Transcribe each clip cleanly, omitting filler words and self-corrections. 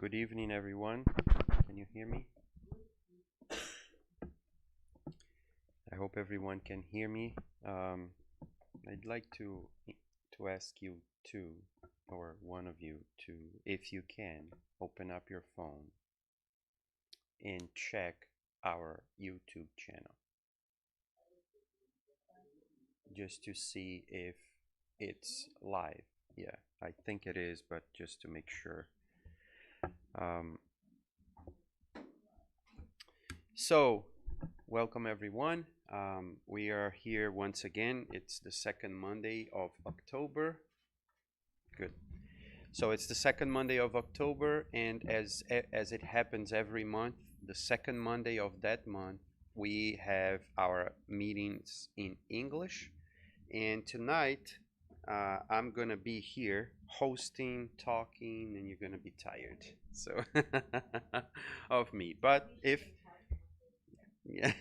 Good evening, everyone. Can you hear me? I hope everyone can hear me. I'd like to ask you two, or one of you, to, if you can, open up your phone and check our YouTube channel, just to see if it's live. Yeah, I think it is, but just to make sure. Um, so, welcome everyone. We are here once again. It's the second Monday of October. Good. So it's the second Monday of October, and as it happens every month, the second Monday of that month, we have our meetings in English. And tonight, I'm gonna be here hosting, talking, and you're gonna be tired. So of me. But if yeah,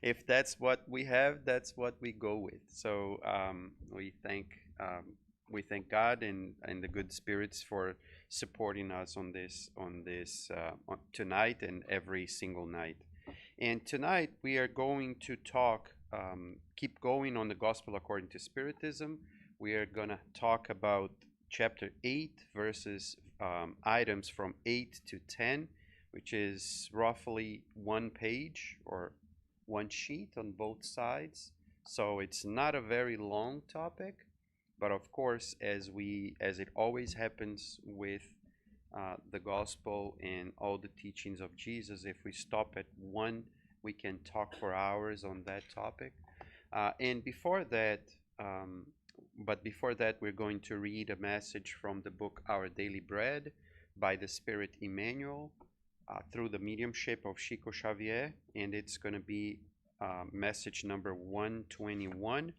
if that's what we have, that's what we go with. So um, we thank God and the good spirits for supporting us on tonight and every single night. And tonight we are going to talk, keep going on the Gospel according to Spiritism. We are gonna talk about chapter 8, verses items from 8 to 10, which is roughly one page or one sheet on both sides. So it's not a very long topic, but of course, as it always happens with the gospel and all the teachings of Jesus, if we stop at one, we can talk for hours on that topic. And before that, before that, we're going to read a message from the book Our Daily Bread by the Spirit Emmanuel, through the mediumship of Chico Xavier, and it's going to be message number 121.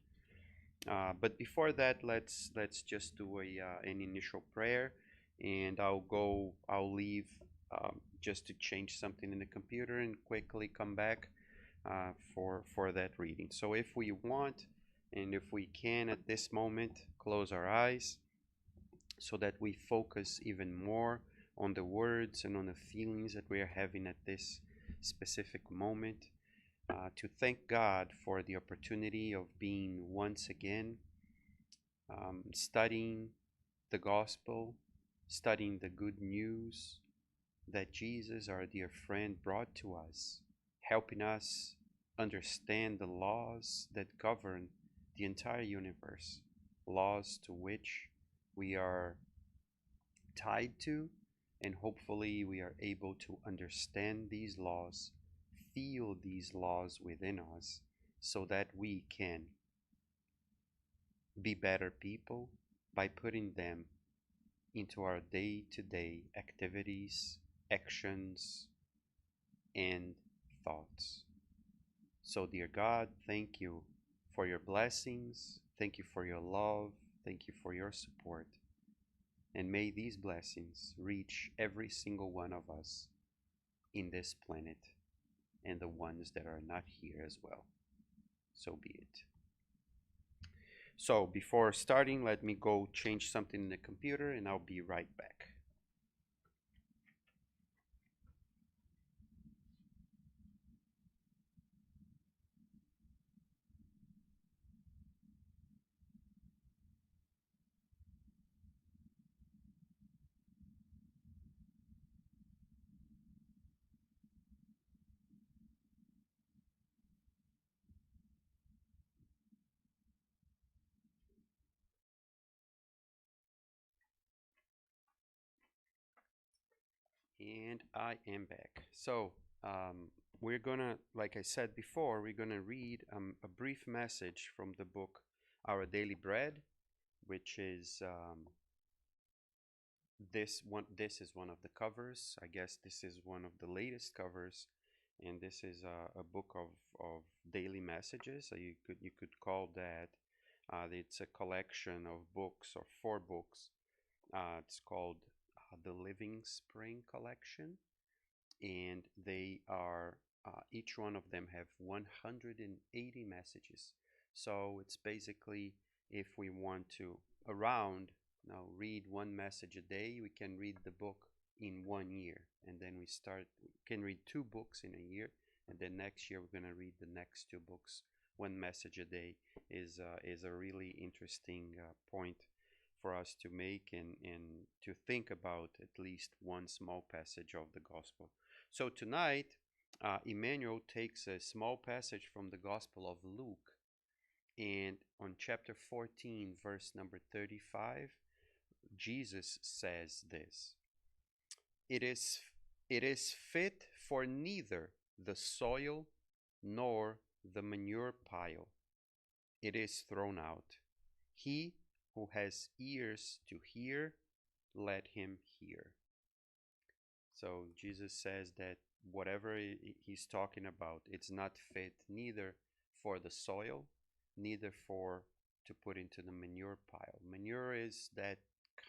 But before that, let's just do an initial prayer, and I'll leave just to change something in the computer and quickly come back for that reading. So if we want, and if we can at this moment, close our eyes so that we focus even more on the words and on the feelings that we are having at this specific moment, to thank God for the opportunity of being once again studying the gospel, studying the good news that Jesus, our dear friend, brought to us, helping us understand the laws that govern the entire universe, laws to which we are tied to, and hopefully we are able to understand these laws, feel these laws within us, so that we can be better people by putting them into our day-to-day activities, actions, and thoughts. So, dear God, thank you for your blessings, thank you for your love, thank you for your support. And may these blessings reach every single one of us in this planet and the ones that are not here as well. So be it. So before starting, let me go change something in the computer and I'll be right back. And I am back. So we're gonna, like I said before, we're gonna read a brief message from the book Our Daily Bread, which is this one. This is one of the covers. I guess this is one of the latest covers, and this is a book of daily messages. So you could call that. It's a collection of books, or 4 books. It's called the Living Spring Collection, and they are each one of them have 180 messages. So it's basically, if we want to around now read one message a day, we can read the book in 1 year, and then we can read 2 books in a year, and then next year we're going to read the next 2 books. One message a day is a really interesting point for us to make, and to think about at least one small passage of the gospel. So tonight, Emmanuel takes a small passage from the Gospel of Luke, and on chapter 14, verse number 35, Jesus says this: it is fit for neither the soil nor the manure pile. It is thrown out. He who has ears to hear, let him hear. So Jesus says that whatever he's talking about, it's not fit neither for the soil, neither for to put into the manure pile. Manure is that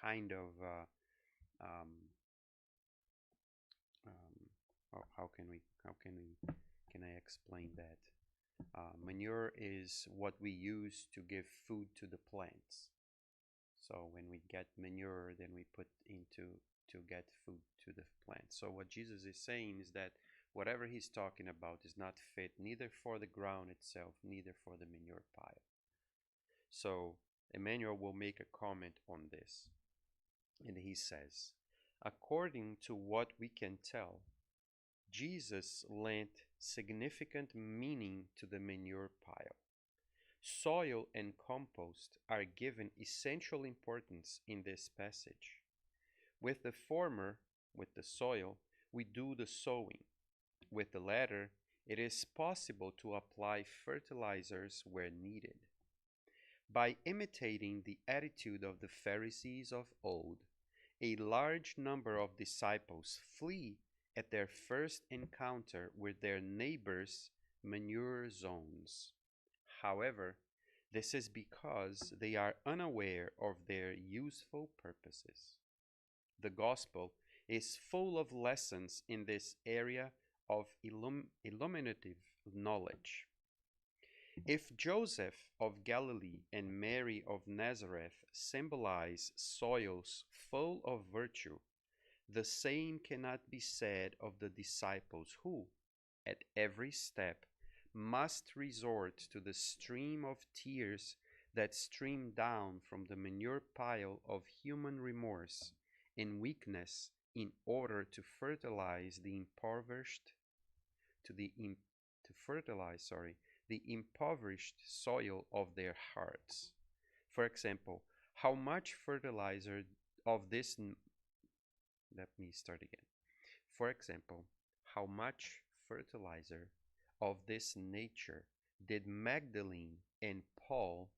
kind of how can I explain that? Manure is what we use to give food to the plants. So when we get manure, then we put into to get food to the plants. So what Jesus is saying is that whatever he's talking about is not fit neither for the ground itself, neither for the manure pile. So Emmanuel will make a comment on this, and he says, according to what we can tell, Jesus lent significant meaning to the manure pile. Soil and compost are given essential importance in this passage. With the former, with the soil, we do the sowing. With the latter, it is possible to apply fertilizers where needed. By imitating the attitude of the Pharisees of old, a large number of disciples flee at their first encounter with their neighbors' manure zones. However, this is because they are unaware of their useful purposes. The gospel is full of lessons in this area of illuminative knowledge. If Joseph of Galilee and Mary of Nazareth symbolize soils full of virtue, the same cannot be said of the disciples who, at every step, must resort to the stream of tears that stream down from the manure pile of human remorse and weakness in order to fertilize the impoverished soil of their hearts. For example, how much fertilizer of this let me start again. For example, how much fertilizer of this nature did Magdalene and Paul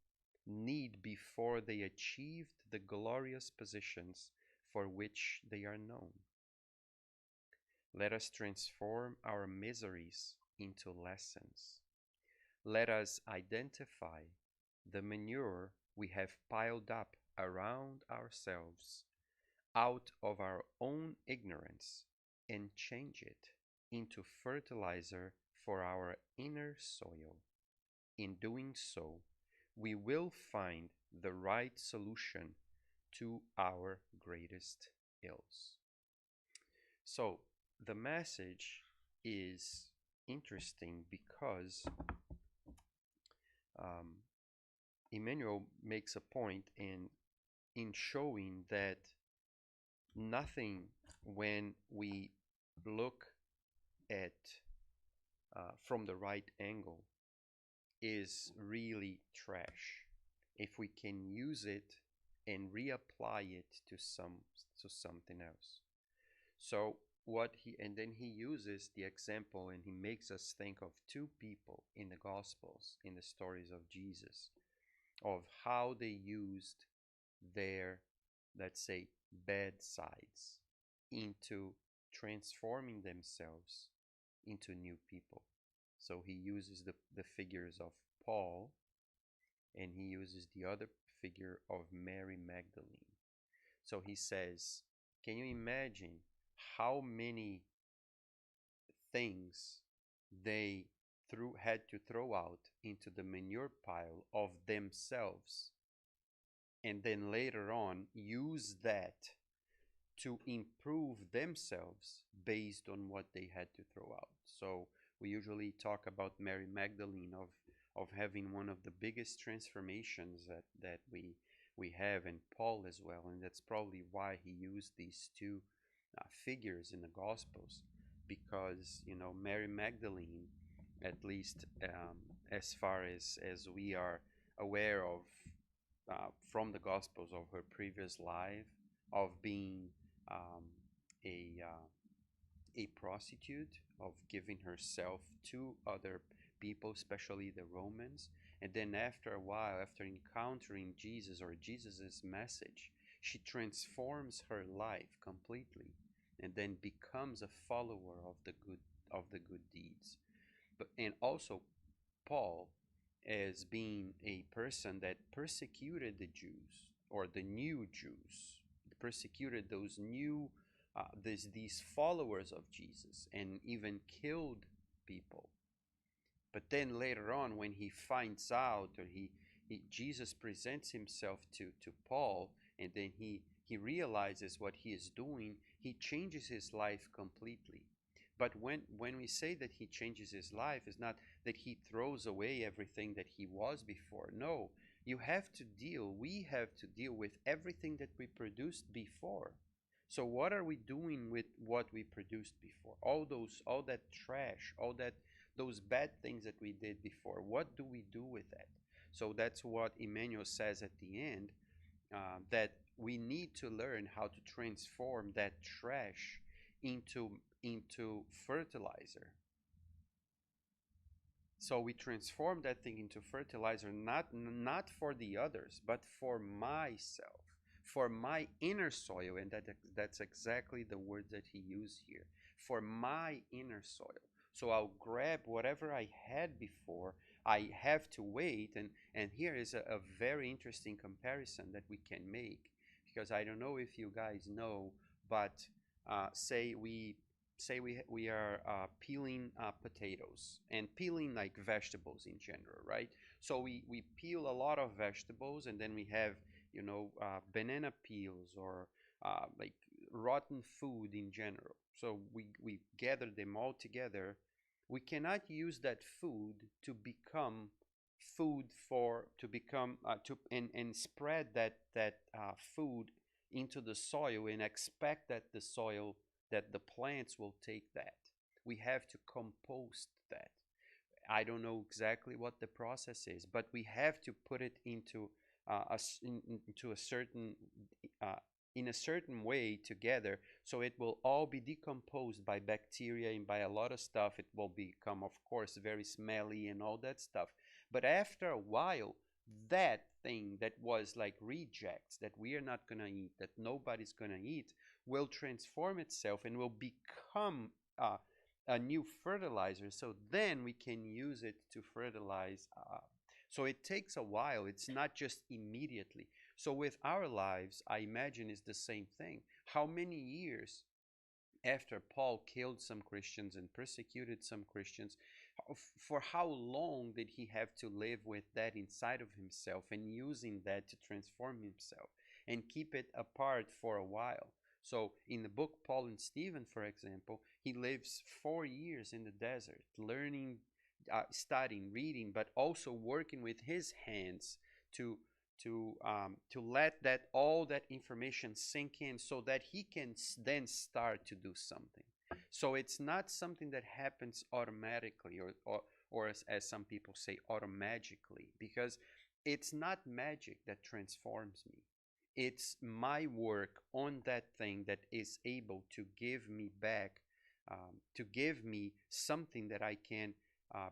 need before they achieved the glorious positions for which they are known? Let us transform our miseries into lessons. Let us identify the manure we have piled up around ourselves out of our own ignorance and change it into fertilizer for our inner soil. In doing so, we will find the right solution to our greatest ills. So, the message is interesting because Emmanuel makes a point in showing that nothing, when we look at from the right angle, is really trash if we can use it and reapply it to something else. So then he uses the example, and he makes us think of 2 people in the Gospels, in the stories of Jesus, of how they used their, let's say, bad sides into transforming themselves into new people. So he uses the figures of Paul, and he uses the other figure of Mary Magdalene. So he says, can you imagine how many things they had to throw out into the manure pile of themselves, and then later on use that to improve themselves based on what they had to throw out. So we usually talk about Mary Magdalene of having one of the biggest transformations that we have, and Paul as well, and that's probably why he used these two figures in the Gospels, because Mary Magdalene, at least as far as we are aware of from the Gospels, of her previous life of being um, a a prostitute, of giving herself to other people, especially the Romans. And then after a while, after encountering Jesus or Jesus's message, she transforms her life completely and then becomes a follower of the good deeds. But and also Paul, as being a person that persecuted the Jews or the new Jews, persecuted those new these followers of Jesus, and even killed people. But then later on, when he finds out, or Jesus presents himself to Paul, and then he realizes what he is doing, he changes his life completely. But when we say that he changes his life, it's not that he throws away everything that he was before. No, we have to deal with everything that we produced before. So what are we doing with what we produced before? All that trash, those bad things that we did before. What do we do with that? So that's what Emmanuel says at the end, that we need to learn how to transform that trash into fertilizer. So we transform that thing into fertilizer, not for the others, but for myself, for my inner soil. And that's exactly the word that he used here, for my inner soil. So I'll grab whatever I had before. I have to wait. And here is a very interesting comparison that we can make, because I don't know if you guys know, but say we are peeling potatoes, and peeling like vegetables in general, right? So we peel a lot of vegetables, and then we have banana peels, or like rotten food in general. So we gather them all together. We cannot use that food to become food for to become to and spread that food into the soil and expect that the plants will take that. We have to compost that. I don't know exactly what the process is, but we have to put it into into a certain uh, in a certain way together, so it will all be decomposed by bacteria and by a lot of stuff. It will become, of course, very smelly and all that stuff. But after a while, that thing that was like rejects, that we are not going to eat, that nobody's going to eat, will transform itself and will become a new fertilizer. So then we can use it to fertilize. So it takes a while. It's not just immediately. So with our lives, I imagine it's the same thing. How many years after Paul killed some Christians and persecuted some Christians, for how long did he have to live with that inside of himself and using that to transform himself and keep it apart for a while? So in the book Paul and Stephen, for example, he lives 4 years in the desert, learning, studying, reading, but also working with his hands to let that all that information sink in, so that he can then start to do something. So it's not something that happens automatically, or as some people say, automagically, because it's not magic that transforms me. It's my work on that thing that is able to give me back, to give me something that I can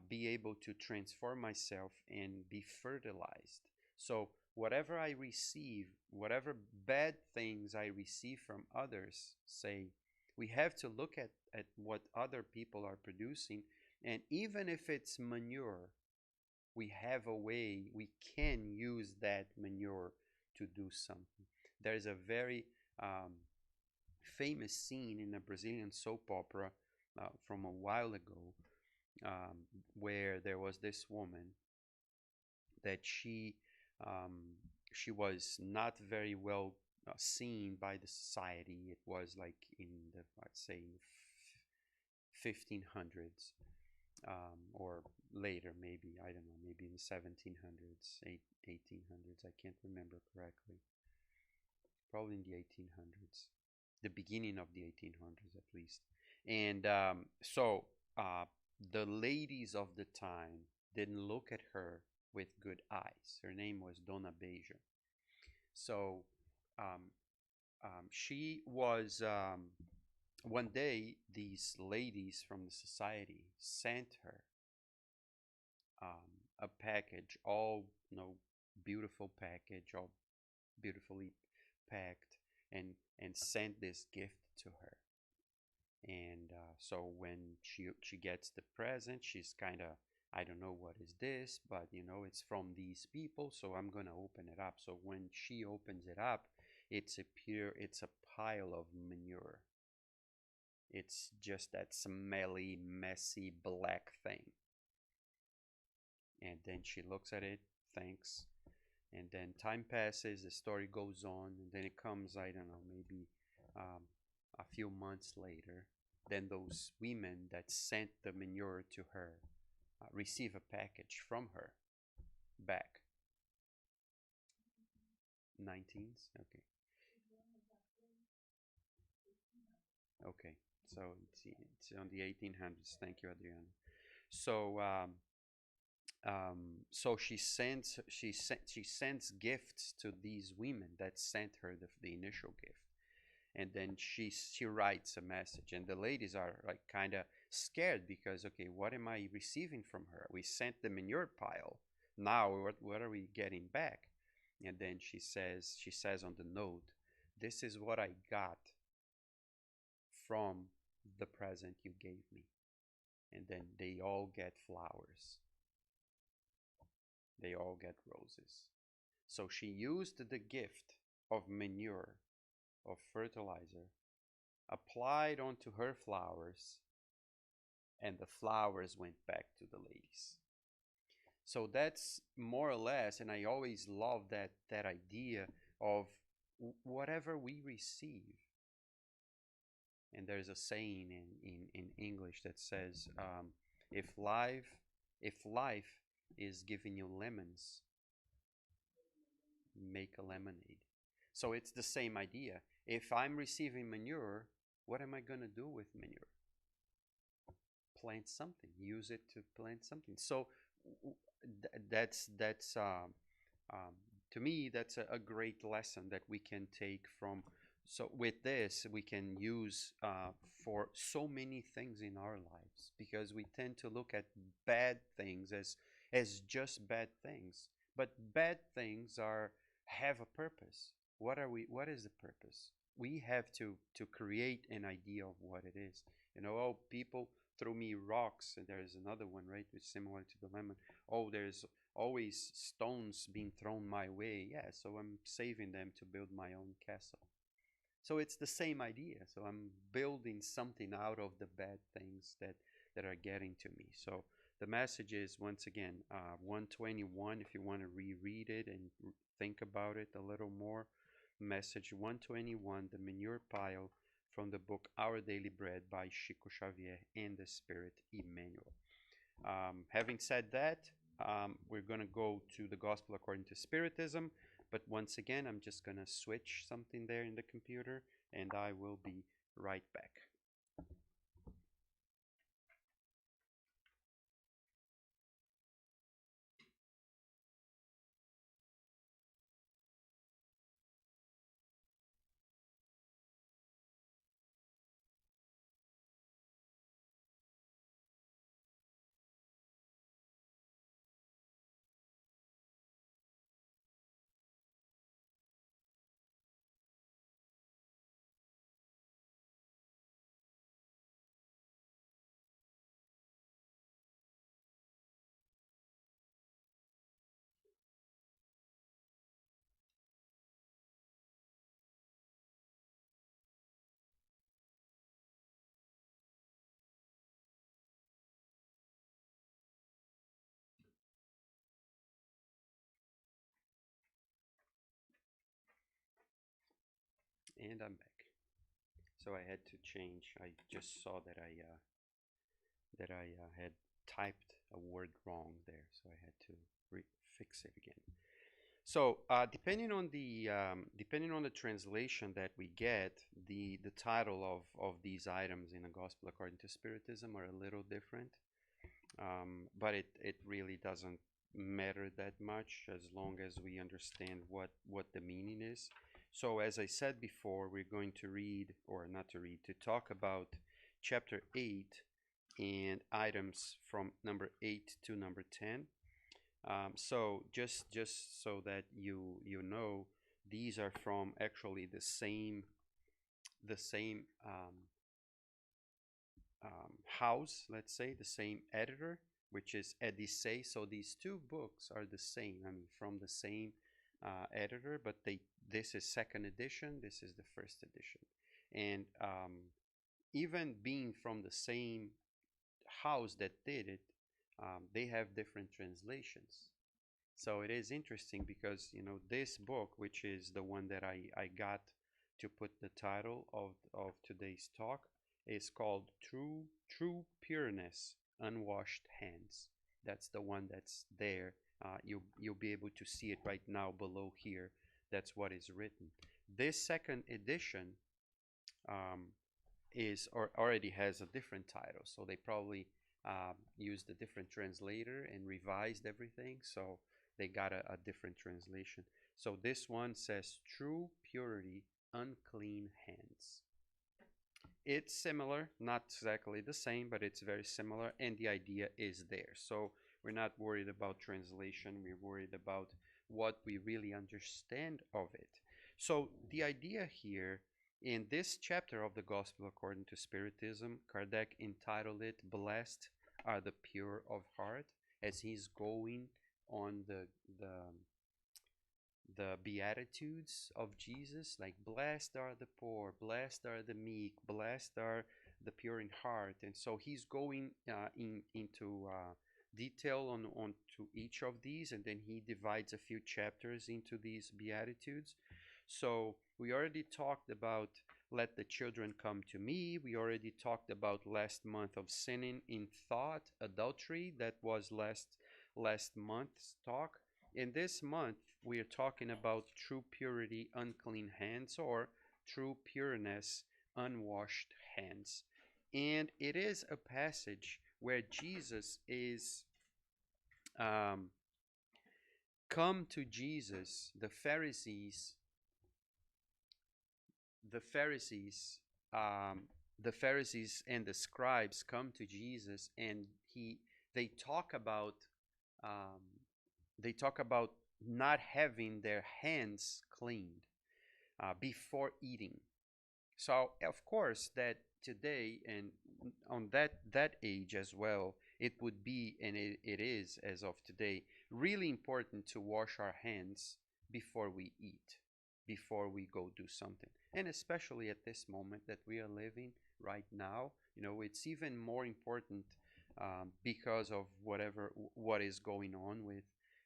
be able to transform myself and be fertilized. So whatever I receive, whatever bad things I receive from others, say, we have to look at what other people are producing. And even if it's manure, we have a way, we can use that manure to do something. There's a very famous scene in a Brazilian soap opera from a while ago, where there was this woman that she was not very well seen by the society. It was like in the, I'd say, in 1500s, or later, maybe, I don't know, maybe in the 1700s, 1800s, I can't remember correctly. Probably in the 1800s, the beginning of the 1800s at least. And uh, the ladies of the time didn't look at her with good eyes. Her name was Dona Beja. So um, she was, one day, these ladies from the society sent her a package, all, beautiful package, all beautifully packed, and sent this gift to her. And so when she gets the present, she's kind of, I don't know what is this, but it's from these people, so I'm gonna open it up. So when she opens it up, it's a pile of manure. It's just that smelly, messy, black thing. And then she looks at it, thanks, and then time passes, the story goes on, and then it comes, I don't know, maybe um, a few months later. Then those women that sent the manure to her receive a package from her back. 19s? Okay. Okay. So it's on the 1800s. Thank you, Adriana. So so she sends gifts to these women that sent her the initial gift, and then she writes a message, and the ladies are like kind of scared because, okay, what am I receiving from her? We sent the manure pile. Now what are we getting back? And then she says on the note, this is what I got from the present you gave me. And then they all get flowers, they all get roses. So she used the gift of manure, of fertilizer, applied onto her flowers, and the flowers went back to the ladies. So that's more or less, and I always love that idea of whatever we receive. And there's a saying in English that says, if life if life is giving you lemons, make a lemonade. So it's the same idea. If I'm receiving manure, what am I going to do with manure? Plant something, use it to plant something. So that's um, to me, that's a great lesson that we can take from. So with this, we can use for so many things in our lives, because we tend to look at bad things as just bad things. But bad things have a purpose. What is the purpose? We have to create an idea of what it is. Oh, people throw me rocks, and there's another one, right, which is similar to the lemon. Oh, there's always stones being thrown my way. Yeah, so I'm saving them to build my own castle. So it's the same idea. So I'm building something out of the bad things that are getting to me. So the message is, once again, 121, if you want to reread it and think about it a little more. Message 121, the manure pile, from the book Our Daily Bread by Chico Xavier and the Spirit Emmanuel. Having said that, we're going to go to the Gospel according to Spiritism. But once again, I'm just going to switch something there in the computer, and I will be right back. And I'm back. So I had to change. I just saw that I had typed a word wrong there, so I had to fix it again. So depending on the translation that we get, the title of these items in the Gospel according to Spiritism are a little different. But it really doesn't matter that much as long as we understand what the meaning is. So as I said before, we're going to read, or not to read, to talk about chapter 8 and items from number 8 to number 10. So just so that you know, these are from actually the same house, let's say, the same editor, which is Edisei. So these two books are the same. I mean, from the same editor, but this is second edition. This is the first edition, and even being from the same house that did it, they have different translations. So it is interesting because this book, which is the one that I got to put the title of today's talk, is called True Pureness, Unwashed Hands. That's the one that's there. You'll be able to see it right now below here. That's what is written. This second edition um, is or already has a different title, so they probably used a different translator and revised everything. So they got a different translation. So this one says true purity, unclean hands. It's similar, not exactly the same, but it's very similar, and the idea is there. So we're not worried about translation, we're worried about what we really understand of it. So the idea here in this chapter of the Gospel according to Spiritism, Kardec entitled it Blessed are the Pure of Heart, as he's going on the Beatitudes of Jesus, like blessed are the poor, blessed are the meek, blessed are the pure in heart. And so he's going into detail on to each of these, and then he divides a few chapters into these Beatitudes. So we already talked about let the children come to me. We already talked about last month of sinning in thought, adultery. That was last month's talk. In this month, we are talking about true purity, unclean hands, or true pureness, unwashed hands. And it is a passage where Jesus is come to Jesus. The Pharisees, um, the Pharisees and the scribes come to Jesus, and they talk about um, they talk about not having their hands cleaned before eating. So of course that today and on that age as well, it would be, and it is as of today, really important to wash our hands before we eat, before we go do something. And especially at this moment that we are living right now, it's even more important because of what is going on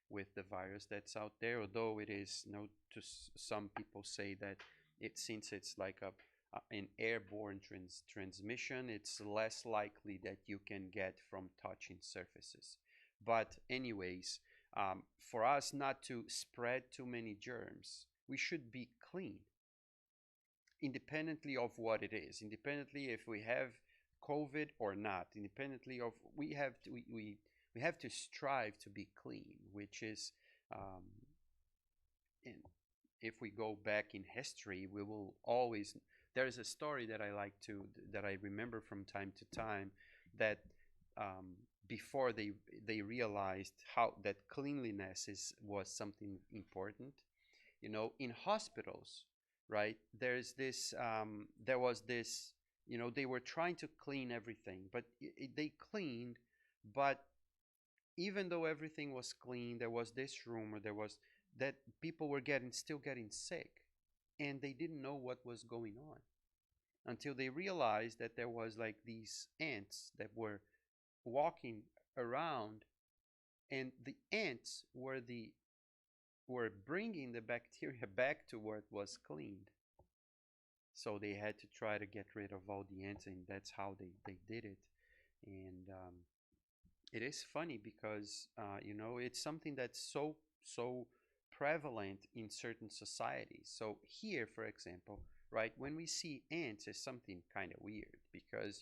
with the virus that's out there. Although it is, to some people say that since it's like an airborne transmission, it's less likely that you can get from touching surfaces. But anyways, for us not to spread too many germs, we should be clean, independently of what it is, independently if we have COVID or not, independently of we have to strive to be clean, which is um, in, if we go back in history, we will always. There is a story that I remember from time to time, that before they realized how that cleanliness was something important. In hospitals, right? There was this. They were trying to clean everything, but they cleaned, but even though everything was clean, there was this rumor, there was that people were still getting sick, and they didn't know what was going on until they realized that there was like these ants that were walking around, and the ants were bringing the bacteria back to where it was cleaned. So they had to try to get rid of all the ants, and that's how they did it. And it is funny because it's something that's so prevalent in certain societies. So here, for example, right, when we see ants, it's something kind of weird because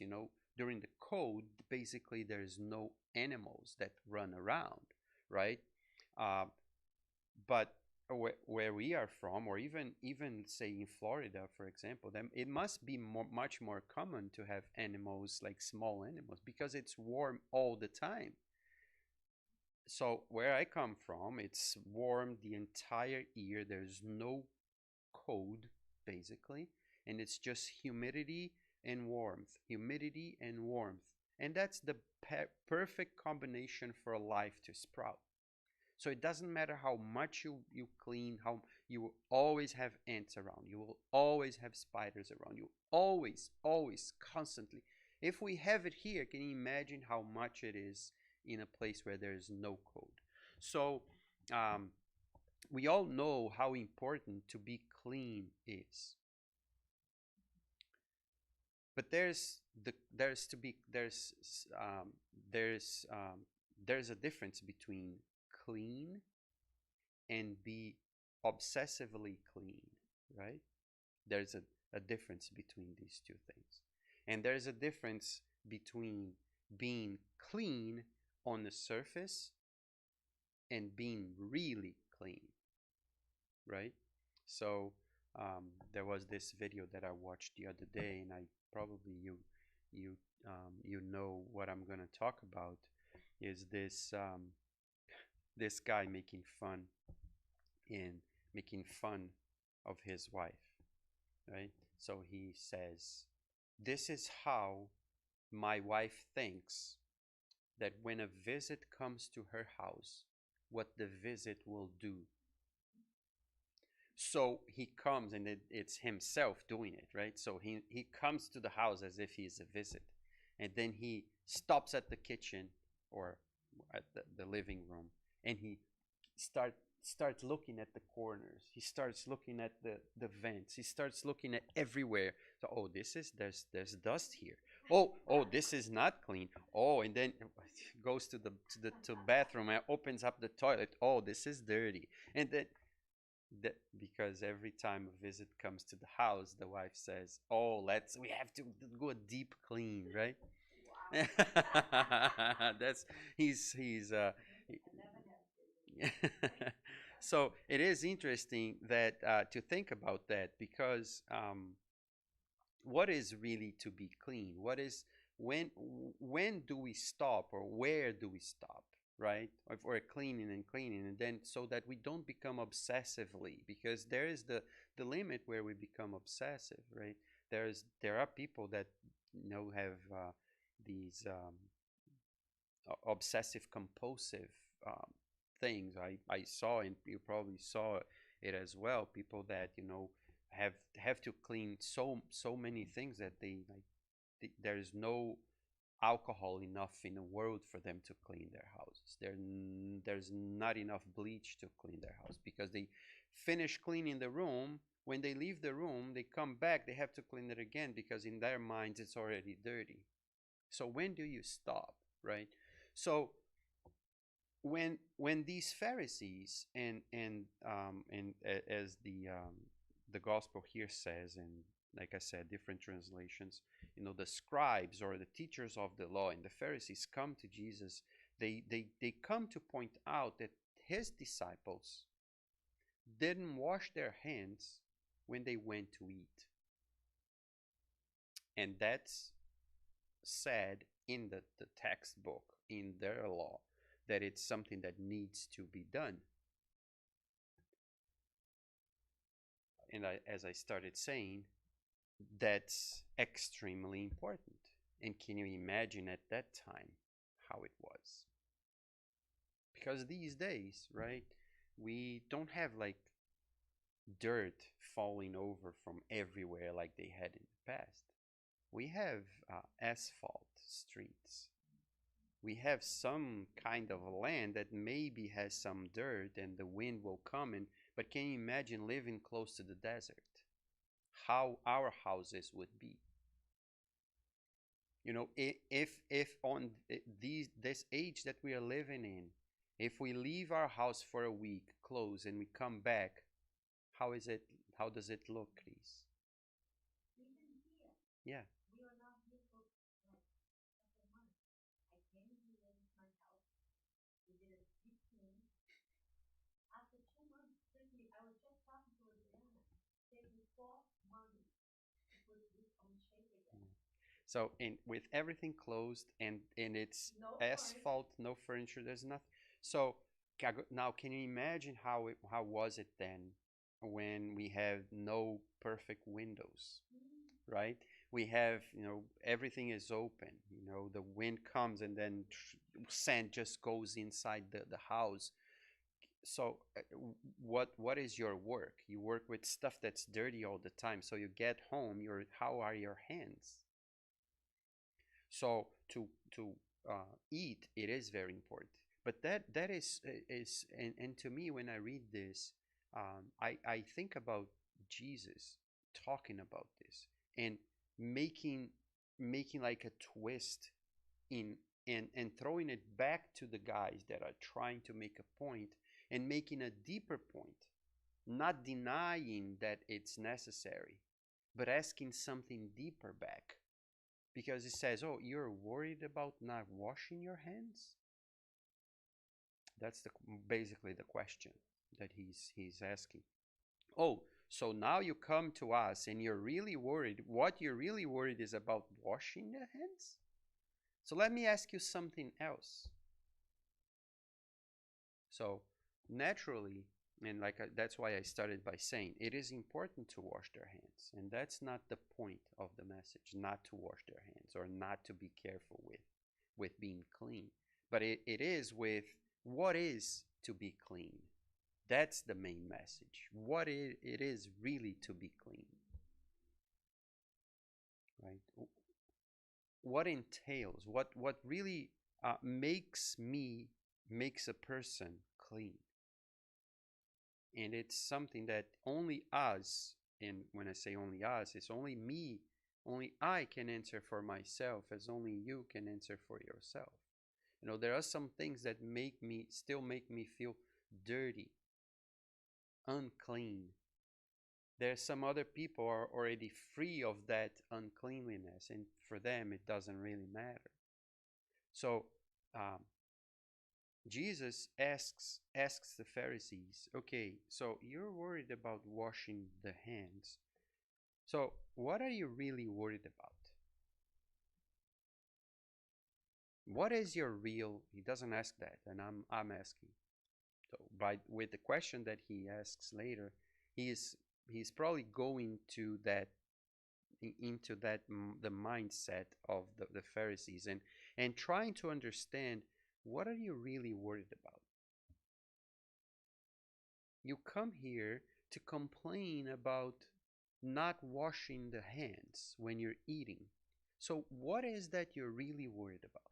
during the cold, basically there's no animals that run around, right? Uh, but where we are from, or even say in Florida, for example, then it must be much more common to have animals like small animals because it's warm all the time. So where I come from, it's warm the entire year. There's no cold basically, and it's just humidity and warmth, and that's the perfect combination for a life to sprout. So it doesn't matter how much you clean, how you will always have ants around. You will always have spiders around. You always, constantly. If we have it here, can you imagine how much it is in a place where there is no code? So um, we all know how important to be clean is. But um, there's there's a difference between clean and be obsessively clean, right? There's a difference between these two things. And there's a difference between being clean on the surface and being really clean, right? So there was this video that I watched the other day, and I probably you know what I'm gonna talk about. Is this guy in making fun of his wife, right? So he says, "This is how my wife thinks that when a visit comes to her house, what the visit will do." So he comes, and it's himself doing it, right? So he comes to the house as if he's a visit, and then he stops at the kitchen or at the living room, and he starts looking at the corners. He starts looking at the vents. He starts looking at everywhere. So, oh, there's dust here. Oh, this is not clean. Oh, and then goes to the bathroom and opens up the toilet. Oh, this is dirty. And then because every time a visit comes to the house, the wife says, "Oh, we have to go a deep clean," right? That's he's So it is interesting that to think about that because what is really to be clean? What is when when do we stop or where do we stop? Right? If we're cleaning and then so that we don't become obsessively, because there is the limit where we become obsessive, right? There are people that have these obsessive compulsive um, things. I saw, and you probably saw it as well, people that have to clean so many things that they like there's no alcohol enough in the world for them to clean their houses. There's not enough bleach to clean their house because they finish cleaning the room. When they leave the room, they come back, they have to clean it again because in their minds it's already dirty. So when do you stop, right? So when these Pharisees as the gospel here says, and like I said, different translations, the scribes or the teachers of the law and the Pharisees come to Jesus, they come to point out that his disciples didn't wash their hands when they went to eat. And that's said in the textbook, in their law, that it's something that needs to be done. And as I started saying, that's extremely important. And can you imagine at that time how it was? Because these days, right, we don't have like dirt falling over from everywhere like they had in the past. We have asphalt streets. We have some kind of land that maybe has some dirt and the wind will come in. But can you imagine living close to the desert? how our houses would be. You know, if on this age that we are living in, if we leave our house for a week, close, and we come back, how is it? How does it look, Chris? Yeah. So, in with everything closed and it's asphalt, no furniture, there's nothing. So now, can you imagine how was it then when we have no perfect windows, right? We have, everything is open. The wind comes and then sand just goes inside the house. So what is your work? You work with stuff that's dirty all the time. So you get home, how are your hands? So to eat, it is very important. But that is and to me, when I read this, I think about Jesus talking about this and making making like a twist in and throwing it back to the guys that are trying to make a point and making a deeper point, not denying that it's necessary, but asking something deeper back. Because it says, "Oh, you're worried about not washing your hands?" That's basically the question that he's asking. Oh, so now you come to us and you're really worried. What you're really worried is about washing the hands? So let me ask you something else. So naturally, and that's why I started by saying it is important to wash their hands, and that's not the point of the message, not to wash their hands or not to be careful with being clean, but it is with what is to be clean. That's the main message. What it is really to be clean, right? What entails, what really makes a person clean. And it's something that only us, and when I say only us, it's only me, only I can answer for myself, as only you can answer for yourself. There are some things that still make me feel dirty, unclean. There's some other people are already free of that uncleanliness, and for them it doesn't really matter. So um, Jesus asks the Pharisees, okay, so you're worried about washing the hands. So what are you really worried about? What is your real? He doesn't ask that, and I'm asking. So with the question that he asks later, he's probably going to that into that the mindset of the Pharisees and trying to understand, what are you really worried about? You come here to complain about not washing the hands when you're eating. So what is that you're really worried about?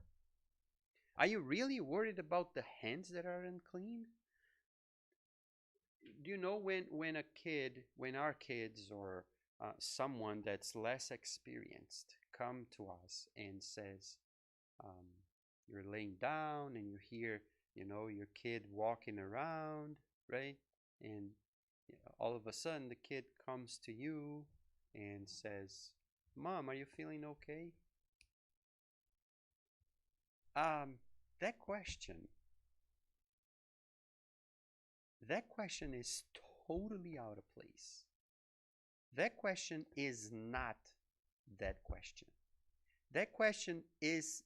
Are you really worried about the hands that are unclean? Do you know when our kids or someone that's less experienced come to us and says, um, you're laying down and you hear, your kid walking around, right? And all of a sudden the kid comes to you and says, "Mom, are you feeling okay?" Um, that question, that question is totally out of place. That question is not that question. That question is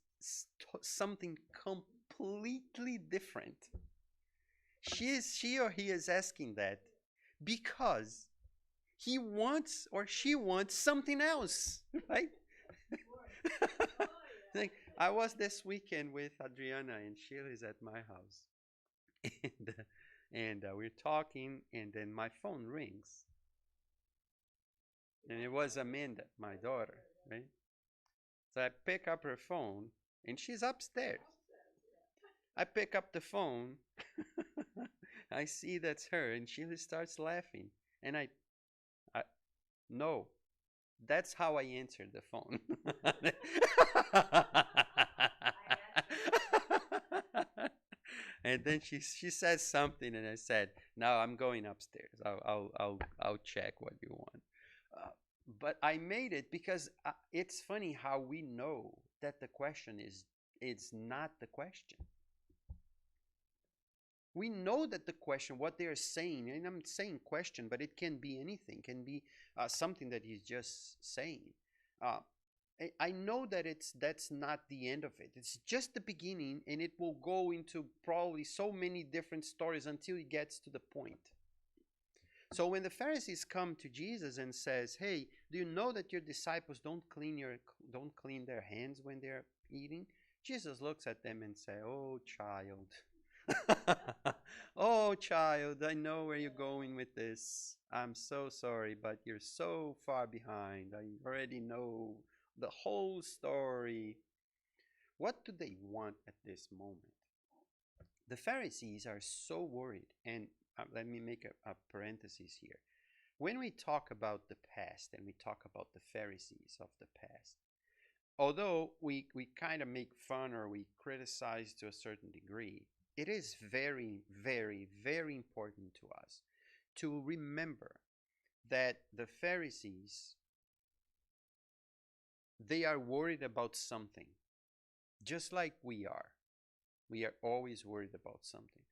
something completely different. She or he is asking that because he wants or she wants something else, right? Like, I was this weekend with Adriana and she is at my house, and we're talking, and then my phone rings, and it was Amanda, my daughter, right? So I pick up her phone, and she's upstairs. I pick up the phone, I see that's her, and she starts laughing, and I No, that's how I answered the phone. And then she said something, and I said, "No, I'm going upstairs. I'll check what you want." Uh, but I made it because it's funny how we know that the question is it's not the question. We know that the question, what they are saying, and I'm saying question, but it can be anything, can be something that he's just saying. Uh, I know that that's not the end of it. It's just the beginning, and it will go into probably so many different stories until it gets to the point. So when the Pharisees come to Jesus and says, "Hey, do you know that your disciples don't clean their hands when they're eating?" Jesus looks at them and says, "Oh, child." Oh, child, I know where you're going with this. I'm so sorry, but you're so far behind. I already know the whole story. What do they want at this moment? The Pharisees are so worried, and let me make a parenthesis here. When we talk about the past and we talk about the Pharisees of the past, although we kind of make fun or we criticize to a certain degree, it is very, very, very important to us to remember that the Pharisees, they are worried about something, just like we are. We are always worried about something.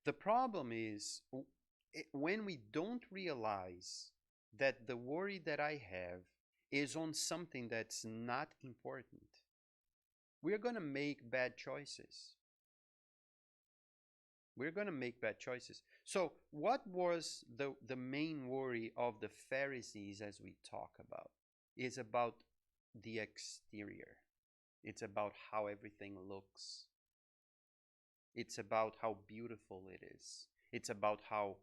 The problem is when we don't realize that the worry that I have is on something that's not important, we're going to make bad choices. We're going to make bad choices. So what was the main worry of the Pharisees as we talk about? Is about the exterior. It's about how everything looks. It's about how beautiful it is. It's about how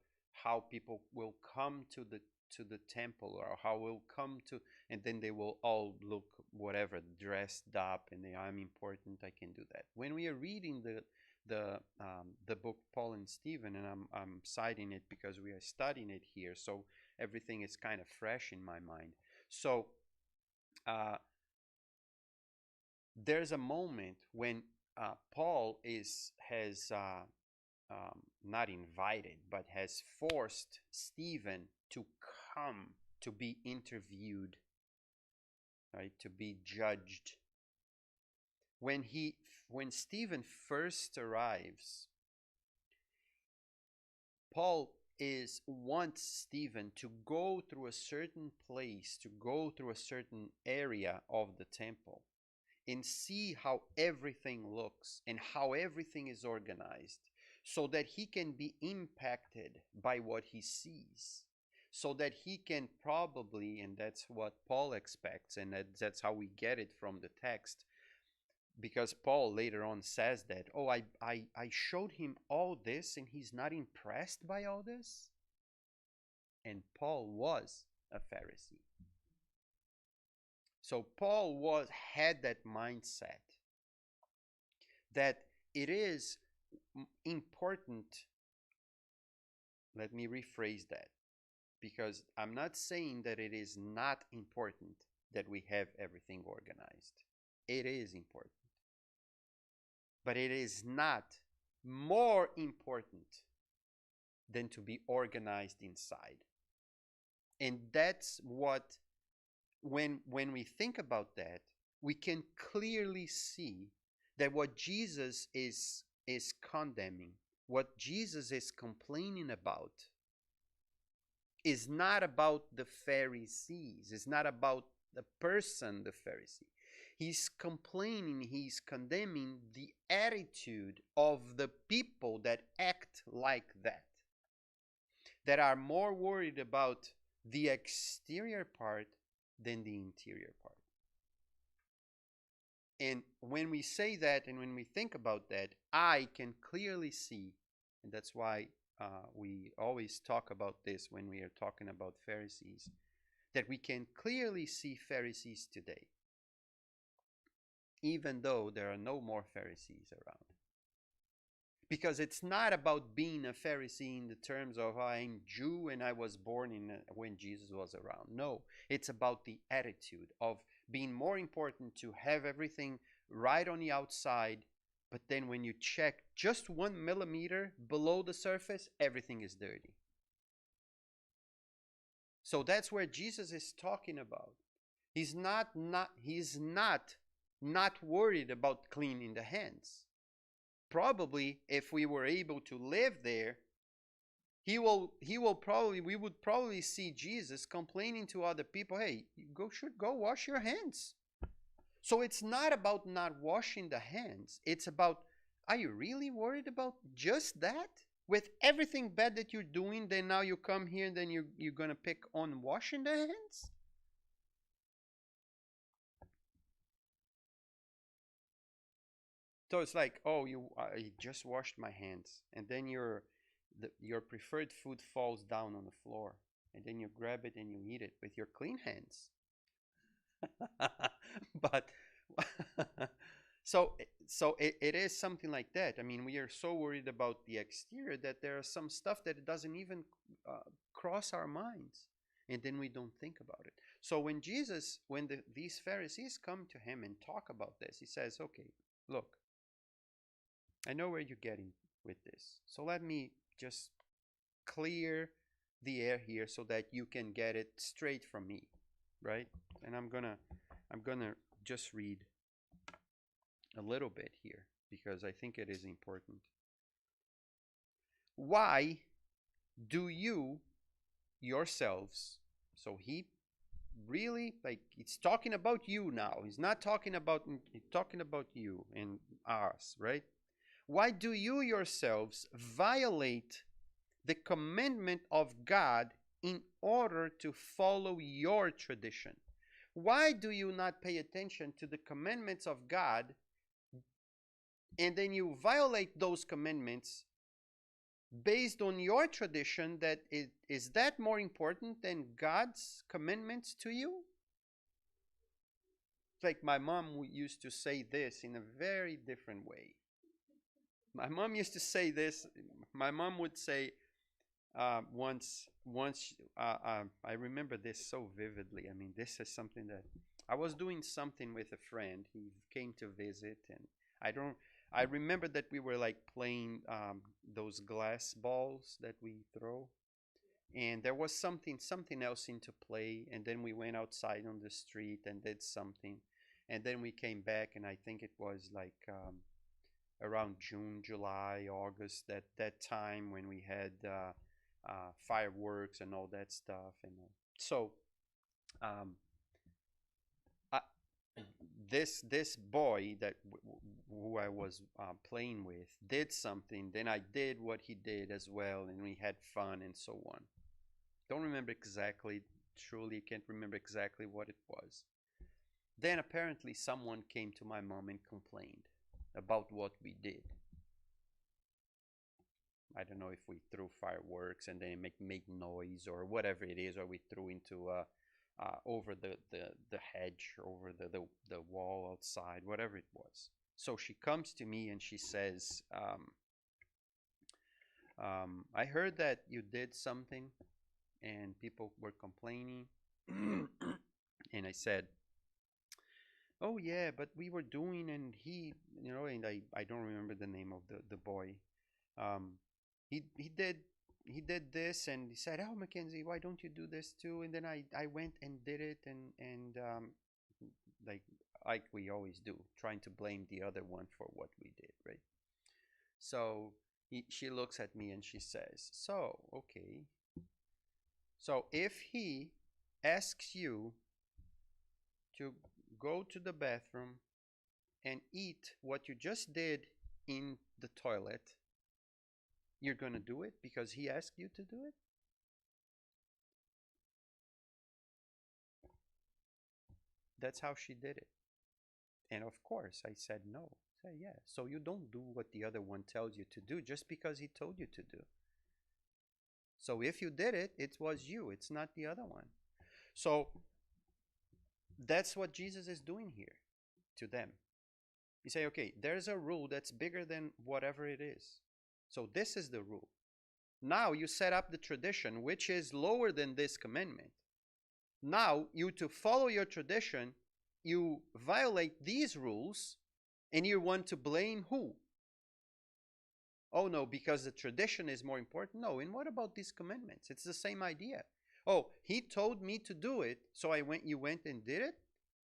people will come to the temple, or how will come to, and then they will all look whatever dressed up, and I'm important, I can do that. When we are reading the book Paul and Stephen, and I'm citing it because we are studying it here, so everything is kind of fresh in my mind. So there's a moment when Paul has not invited, but has forced Stephen to come to be interviewed, right, to be judged. When Stephen first arrives, Paul wants Stephen to go through a certain place, to go through a certain area of the temple, and see how everything looks and how everything is organized, so that he can be impacted by what he sees, so that he can probably, and that's what Paul expects, and that's how we get it from the text, because Paul later on says that, "Oh, I showed him all this and he's not impressed by all this." And Paul was a Pharisee. So Paul had that mindset that it is important. Let me rephrase that, because I'm not saying that it is not important that we have everything organized. It is important. But it is not more important than to be organized inside. And that's what, when we think about that, we can clearly see that what Jesus is condemning, what Jesus is complaining about, is not about the Pharisees. It's not about the person, the Pharisee. He's complaining, he's condemning the attitude of the people that act like that are more worried about the exterior part than the interior part. And when we say that, and when we think about that, I can clearly see, and that's why we always talk about this when we are talking about Pharisees, that we can clearly see Pharisees today, even though there are no more Pharisees around. Because it's not about being a Pharisee in the terms of I'm Jew and I was born when Jesus was around. No, it's about the attitude of being more important to have everything right on the outside, but then when you check just 1 millimeter below the surface, everything is dirty. So that's where Jesus is talking about. He's not worried about cleaning the hands. Probably if we were able to live there, we would probably see Jesus complaining to other people, hey, you should go wash your hands. So it's not about not washing the hands. It's about, are you really worried about just that? With everything bad that you're doing, then now you come here and then you're going to pick on washing the hands? So it's like, oh, I just washed my hands, and then your preferred food falls down on the floor, and then you grab it and you eat it with your clean hands. But so it is something like that. I mean, we are so worried about the exterior that there are some stuff that it doesn't even cross our minds, and then we don't think about it. So when these Pharisees come to him and talk about this, he says, okay, look, I know where you're getting with this. So let me just clear the air here so that you can get it straight from me, right? And I'm gonna just read a little bit here because I think it is important. Why do you yourselves, so he really, like, it's talking about you now. He's talking about you and us, right? Why do you yourselves violate the commandment of God in order to follow your tradition? Why do you not pay attention to the commandments of God and then you violate those commandments based on your tradition? That is that more important than God's commandments to you? It's like my mom used to say this in a very different way. My mom used to say this. My mom would say once. I remember this so vividly. I mean, this is something that I was doing something with a friend. He came to visit, and I remember that we were like playing those glass balls that we throw, and there was something else into play. And then we went outside on the street and did something, and then we came back, and I think it was like. Around June, July, August, that time when we had fireworks and all that stuff. And so I, this boy that who I was playing with did something. Then I did what he did as well, and we had fun and so on. Don't remember exactly. Truly, can't remember exactly what it was. Then apparently someone came to my mom and complained about what we did. I don't know if we threw fireworks and they make noise or whatever it is, or we threw into over the hedge, over the wall outside, whatever it was. So she comes to me and she says, I heard that you did something and people were complaining. And I said, oh yeah, but we were doing, and he, and I don't remember the name of the boy. He did this, and he said, oh, Mackenzie, why don't you do this too? And then I went and did it, and like we always do, trying to blame the other one for what we did, right? So she looks at me and she says, so okay, so if he asks you to go to the bathroom and eat what you just did in the toilet, you're going to do it because he asked you to do it? That's how she did it. And of course, I said no. I said, yeah, so you don't do what the other one tells you to do just because he told you to do. So if you did it, it was you. It's not the other one. So that's what Jesus is doing here to them. You say, okay, there's a rule that's bigger than whatever it is. So this is the rule. Now you set up the tradition, which is lower than this commandment. Now you, to follow your tradition, you violate these rules, and you want to blame who? Oh no, because the tradition is more important. No, and what about these commandments? It's the same idea. Oh, he told me to do it, so you went and did it?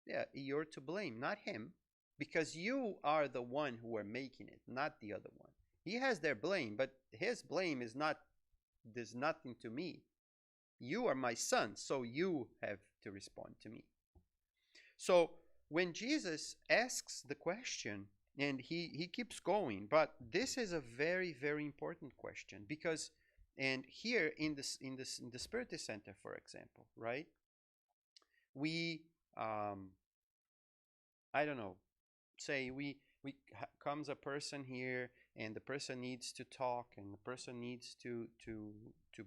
Yeah, you're to blame, not him, because you are the one who are making it, not the other one. He has their blame, but his blame is not, there's nothing to me. You are my son, so you have to respond to me. So when Jesus asks the question, and he keeps going, but this is a very, very important question, because, and here in the Spirit Center, for example, right? We I don't know, say we comes a person here, and the person needs to talk, and the person needs to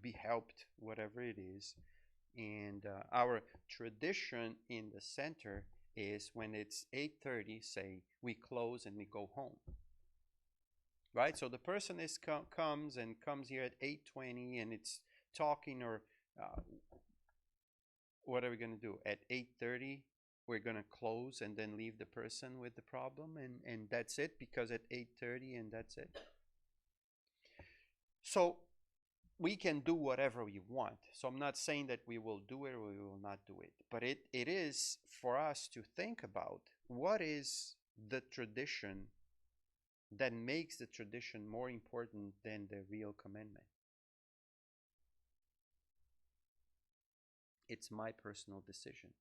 be helped, whatever it is. And our tradition in the center is, when it's 8:30, say, we close and we go home, right? So the person comes here at 8:20, and it's talking, or what are we going to do at 8:30? We're going to close and then leave the person with the problem, and that's it, because at 8:30, and that's it. So we can do whatever we want. So I'm not saying that we will do it or we will not do it, but it is for us to think about what is the tradition that makes the tradition more important than the real commandment. It's my personal decision.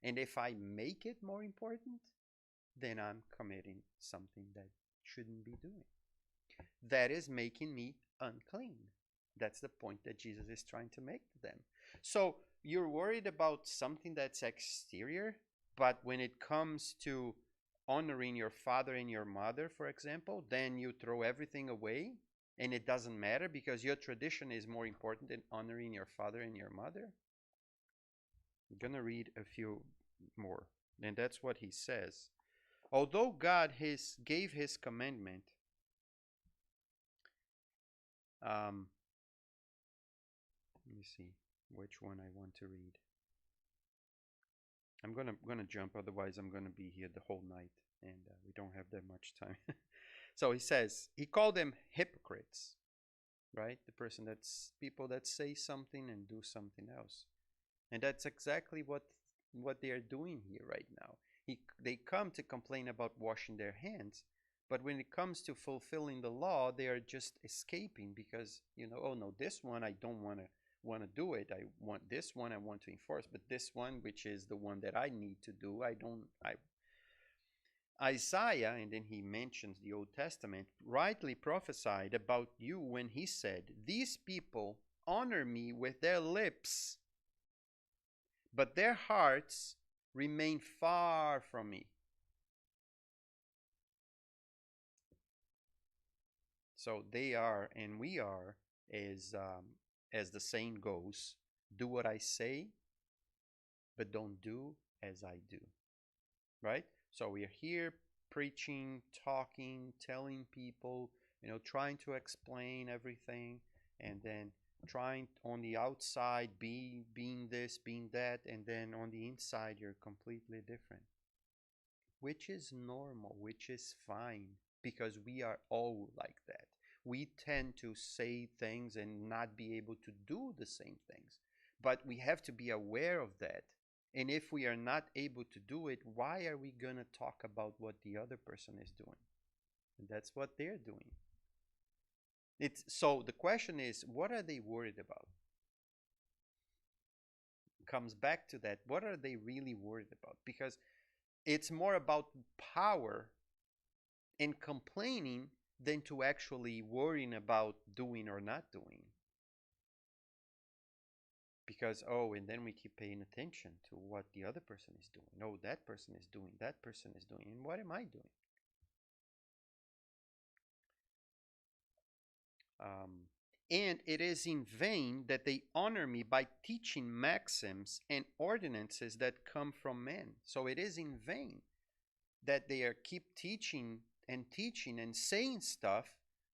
And if I make it more important, then I'm committing something that shouldn't be doing. That is making me unclean. That's the point that Jesus is trying to make to them. So you're worried about something that's exterior, but when it comes to honoring your father and your mother, for example, then you throw everything away, and it doesn't matter because your tradition is more important than honoring your father and your mother. I'm going to read a few more, and that's what he says. Although God gave his commandment, let me see which one I want to read. I'm gonna jump, otherwise I'm gonna be here the whole night, and we don't have that much time. So he says, he called them hypocrites, right? The person that's people that say something and do something else. And that's exactly what they are doing here right now. They come to complain about washing their hands, but when it comes to fulfilling the law, they are just escaping because, oh no, this one I don't want to do it. I want this one I want to enforce, but this one, which is the one that I need to do, Isaiah, and then he mentions the Old Testament, rightly prophesied about you when he said, "These people honor me with their lips, but their hearts remain far from me." So they are, and we are, as the saying goes, do what I say, but don't do as I do, right? So we are here preaching, talking, telling people, trying to explain everything, and then trying on the outside being this, being that, and then on the inside you're completely different, which is normal, which is fine, because we are all like that. We tend to say things and not be able to do the same things, but we have to be aware of that. And if we are not able to do it, why are we going to talk about what the other person is doing? And that's what they're doing. So the question is, what are they worried about? Comes back to that. What are they really worried about? Because it's more about power and complaining than to actually worrying about doing or not doing. Because, and then we keep paying attention to what the other person is doing. Oh, that person is doing, that person is doing, and what am I doing? And it is in vain that they honor me by teaching maxims and ordinances that come from men. So it is in vain that they keep teaching and saying stuff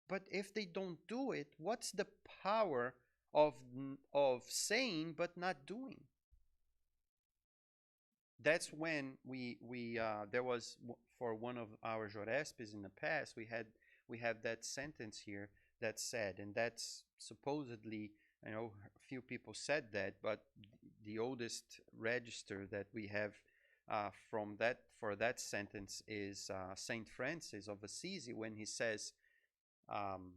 But if they don't do it, what's the power of saying but not doing? That's when we there was for one of our Jorespes in the past, we have that sentence here that said, and that's supposedly, I know a few people said that, but the oldest register that we have from that for that sentence is Saint Francis of Assisi, when he says, um,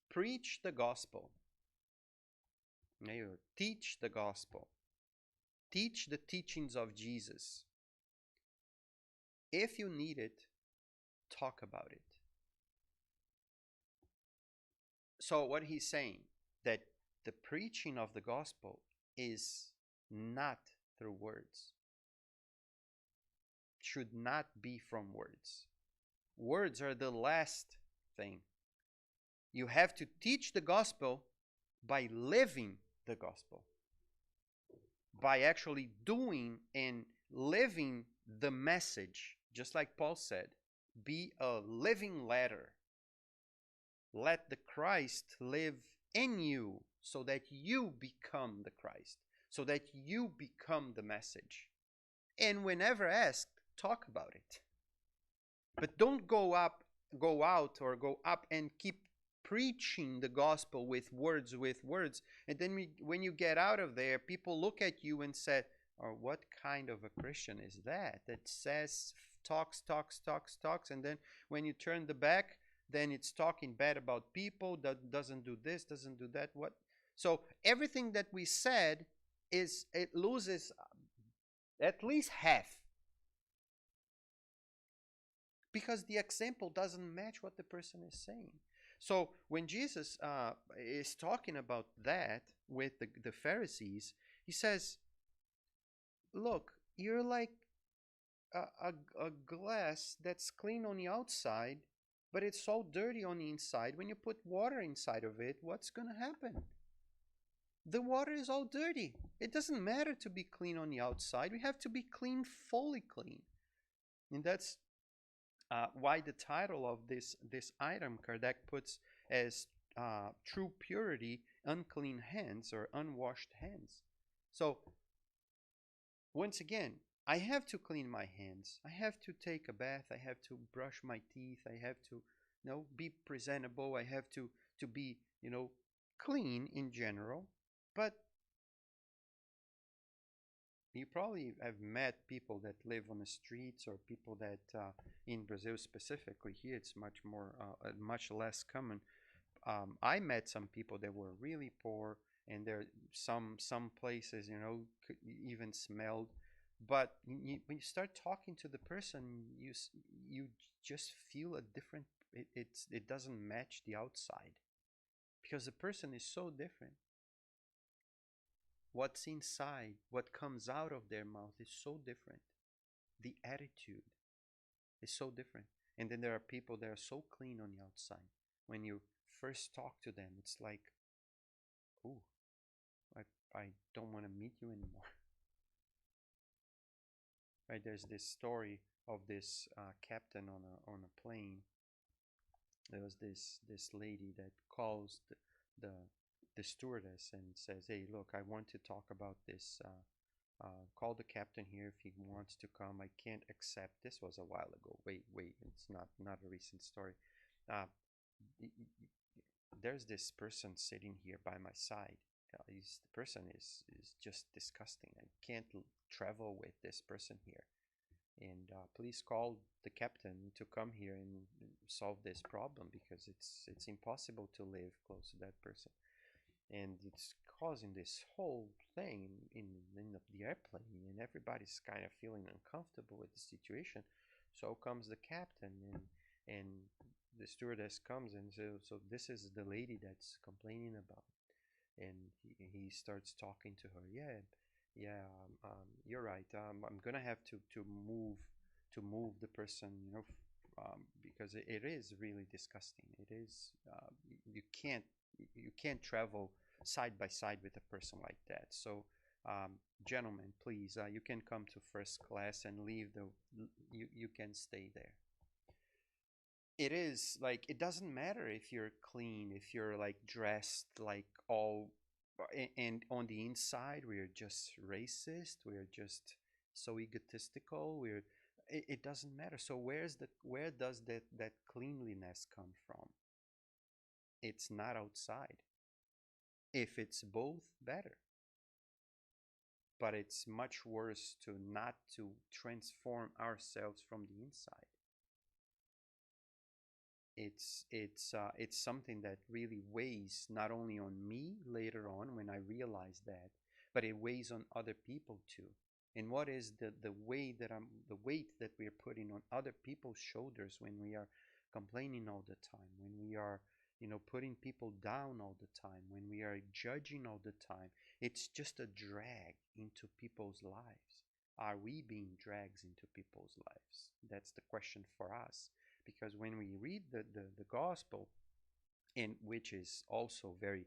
preach the gospel, teach the gospel, teach the teachings of Jesus. If you need it, talk about it. So what he's saying, that the preaching of the gospel is not through words, should not be from words. Words are the last thing. You have to teach the gospel by living the gospel, by actually doing and living the message. Just like Paul said, be a living letter. Let the Christ live in you so that you become the Christ, so that you become the message. And whenever asked, talk about it. But don't go out, or go up and keep preaching the gospel with words, and then when you get out of there, people look at you and say, "Oh, what kind of a Christian is that says talks, and then when you turn the back, then it's talking bad about people, that doesn't do this, doesn't do that." What? So everything that we said it loses at least half, because the example doesn't match what the person is saying. So when Jesus is talking about that with the Pharisees, he says, look, you're like a glass that's clean on the outside, but it's so dirty on the inside. When you put water inside of it, what's going to happen? The water is all dirty. It doesn't matter to be clean on the outside. We have to be clean, fully clean. And that's why the title of this item Kardec puts as true purity, unclean hands, or unwashed hands. So once again, I have to clean my hands. I have to take a bath. I have to brush my teeth. I have to, be presentable. I have to be, clean in general. But you probably have met people that live on the streets, or people that in Brazil specifically. Here it's much less common. I met some people that were really poor, and there some places could even smelled. But when you start talking to the person, you just feel a different. It doesn't match the outside, because the person is so different. What's inside, what comes out of their mouth is so different. The attitude is so different. And then there are people that are so clean on the outside. When you first talk to them, it's like, ooh, I don't want to meet you anymore. Right? There's this story of this captain on a plane. There was this lady that calls the stewardess and says, "Hey, look, I want to talk about this. Call the captain here if he wants to come. I can't accept." This was a while ago. Wait, it's not a recent story. There's this person sitting here by my side. The person is just disgusting. I can't travel with this person here. And please call the captain to come here and solve this problem, because it's impossible to live close to that person. And it's causing this whole thing in the airplane, and everybody's kind of feeling uncomfortable with the situation. So comes the captain, and the stewardess comes and says, "So this is the lady that's complaining about." And he starts talking to her. Yeah, you're right. I'm gonna have to move the person, because it is really disgusting. It is. You can't travel side by side with a person like that. So, gentlemen, please, you can come to first class and leave you can stay there. it is like, it doesn't matter if you're clean, if you're like dressed like all, and on the inside we're just racist, we're just so egotistical, it doesn't matter. So where does that cleanliness come from? It's not outside. If it's both, better. But it's much worse to not to transform ourselves from the inside. It's something that really weighs not only on me later on when I realize that, but it weighs on other people too. And what is the weight that we are putting on other people's shoulders when we are complaining all the time, when we are, putting people down all the time, when we are judging all the time? It's just a drag into people's lives. Are we being drags into people's lives? That's the question for us. Because when we read the gospel, and which is also very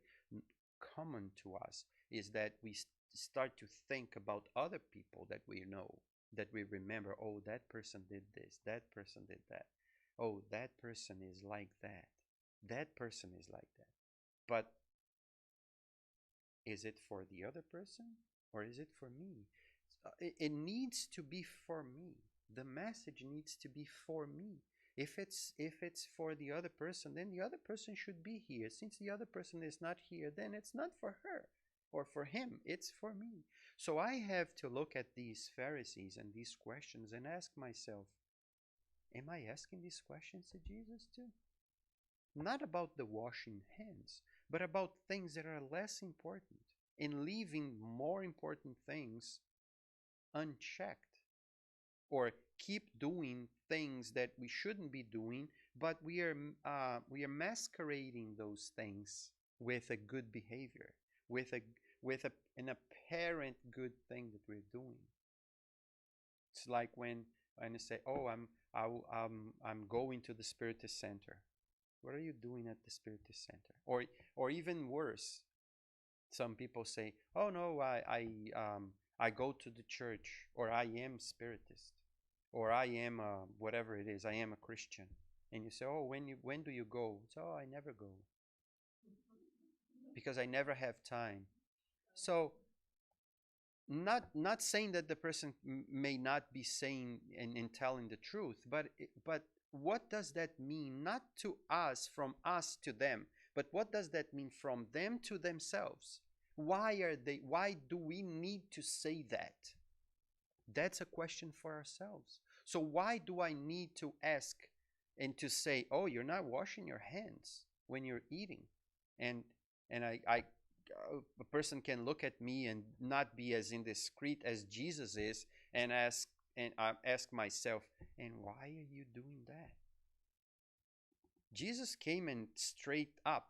common to us, is that we start to think about other people that we know, that we remember. Oh, that person did this, that person did that. Oh, that person is like that. That person is like that. But is it for the other person, or is it for me? It needs to be for me. The message needs to be for me. If it's for the other person, then the other person should be here. Since the other person is not here, then it's not for her or for him, it's for me. So I have to look at these Pharisees and these questions and ask myself, am I asking these questions to Jesus too? Not about the washing hands, but about things that are less important, and leaving more important things unchecked, or keep doing things that we shouldn't be doing, but we are masquerading those things with a good behavior, with an apparent good thing that we're doing. It's like when I say, "Oh, I'm going to the Spiritist Center." What are you doing at the Spiritist Center? Or even worse, some people say, "Oh no, I go to the church, or I am Spiritist, or I am whatever it is, I am a Christian." And you say, "Oh, when do you go?" So, "Oh, I never go because I never have time." So not saying that the person may not be saying and telling the truth, but what does that mean? Not to us, from us to them, but what does that mean from them to themselves? Why do we need to say that? That's a question for ourselves. So why do I need to ask and to say, "Oh, you're not washing your hands when you're eating?" And I a person can look at me and not be as indiscreet as Jesus is, and I ask myself, and why are you doing that? Jesus came and straight up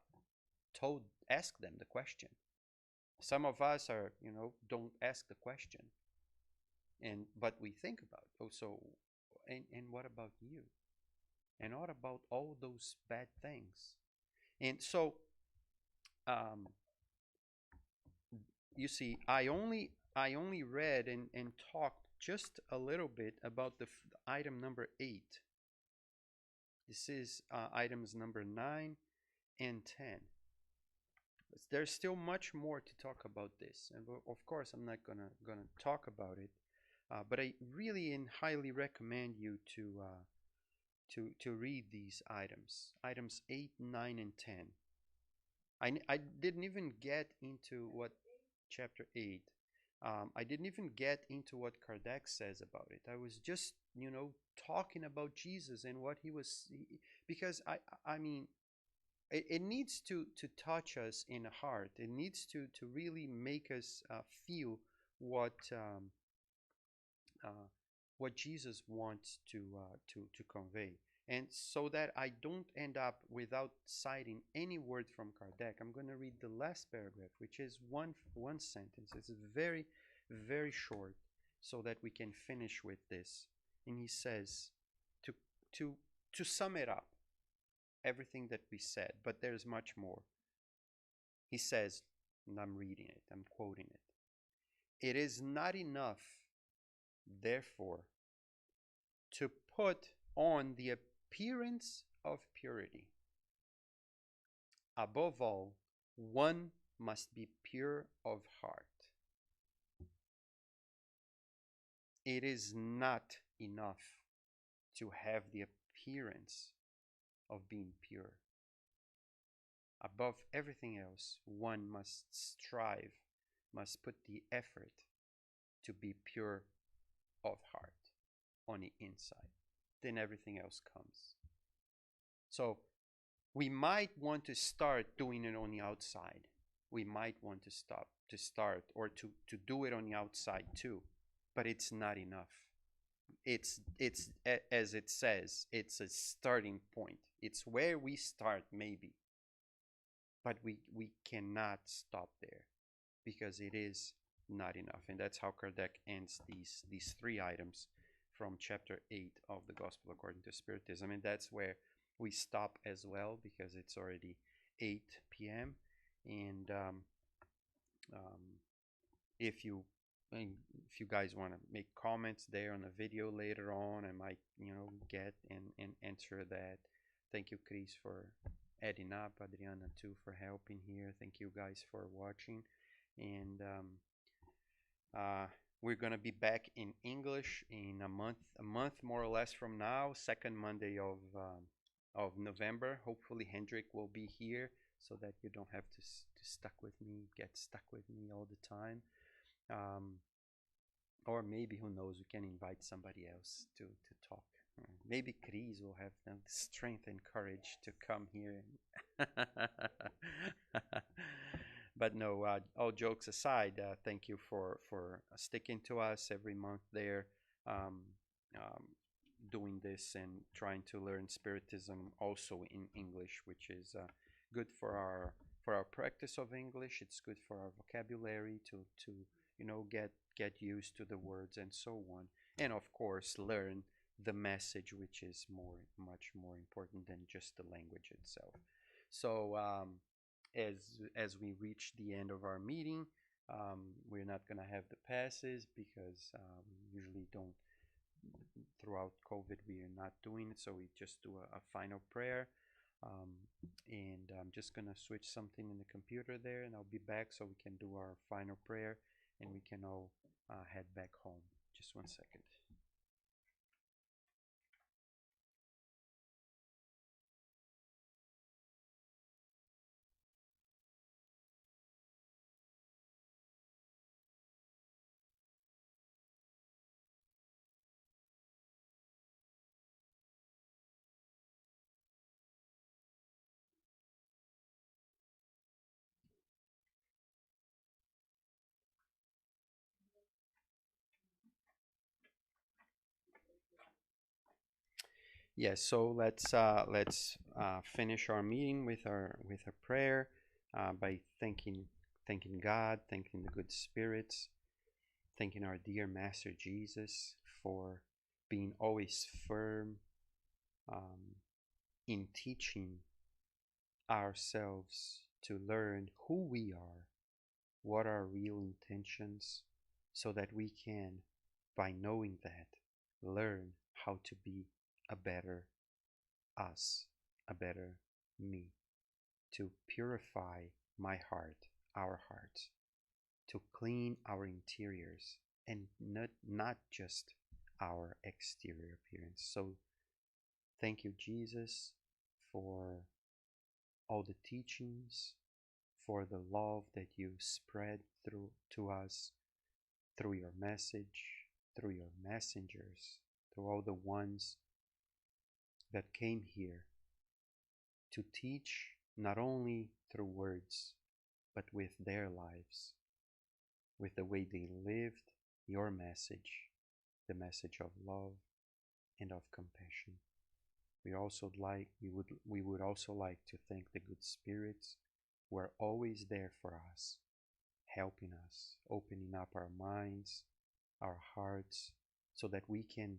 ask them the question. Some of us don't ask the question, but we think about, oh, so, and what about you? And what about all those bad things? And so, you see, I only read and talked just a little bit about the item number 8. This is items number 9 and 10. There's still much more to talk about this, and of course I'm not gonna talk about it, but I really and highly recommend you to read these items 8, 9, and 10. I didn't even get into what chapter 8. I didn't even get into what Kardec says about it. I was just, talking about Jesus and what he was, because I mean, it needs to touch us in the heart. It needs to really make us feel what um, what Jesus wants to convey. And so that I don't end up without citing any word from Kardec, I'm going to read the last paragraph, which is one sentence. It's very, very short, so that we can finish with this. And he says, to to to sum it up, everything that we said, but there's much more. He says, and I'm reading it, I'm quoting it. It is not enough, therefore, to put on the appearance of purity. Above all, one must be pure of heart. It is not enough to have the appearance of being pure. Above everything else, one must strive, must put the effort to be pure of heart on the inside. Then everything else comes. So we might want to start doing it on the outside. We might want to start or to do it on the outside too, but it's not enough. It's as it says, it's a starting point. It's where we start maybe, but we cannot stop there because it is not enough. And that's how Kardec ends these three items from chapter 8 of the Gospel According to Spiritism. And that's where we stop as well because it's already 8 p.m. And if you guys want to make comments there on the video later on, I might get and answer that. Thank you, Chris, for adding up, Adriana too for helping here. Thank you guys for watching, and we're gonna be back in English in a month more or less from now, second Monday of November. Hopefully Hendrik will be here so that you don't have to get stuck with me all the time. Or maybe, who knows, we can invite somebody else to talk. Maybe Chris will have the strength and courage to come here. But no, all jokes aside, thank you for sticking to us every month there, doing this and trying to learn Spiritism also in English, which is good for our practice of English. It's good for our vocabulary to get used to the words and so on, and of course learn the message, which is much more important than just the language itself. So as we reach the end of our meeting, we're not going to have the passes because we usually don't. Throughout COVID, we are not doing it, so we just do a final prayer. And I'm just going to switch something in the computer there, and I'll be back so we can do our final prayer and we can all head back home. Just 1 second. Yes, so let's finish our meeting with our prayer by thanking God, thanking the good spirits, thanking our dear Master Jesus for being always firm in teaching ourselves to learn who we are, what are our real intentions, so that we can, by knowing that, learn how to be a better us, a better me, to purify my heart, our hearts, to clean our interiors and not just our exterior appearance. So thank you, Jesus, for all the teachings, for the love that you spread to us through your message, through your messengers, through all the ones that came here to teach not only through words, but with their lives, with the way they lived your message, the message of love and of compassion. We would also like to thank the good spirits who are always there for us, helping us, opening up our minds, our hearts, so that we can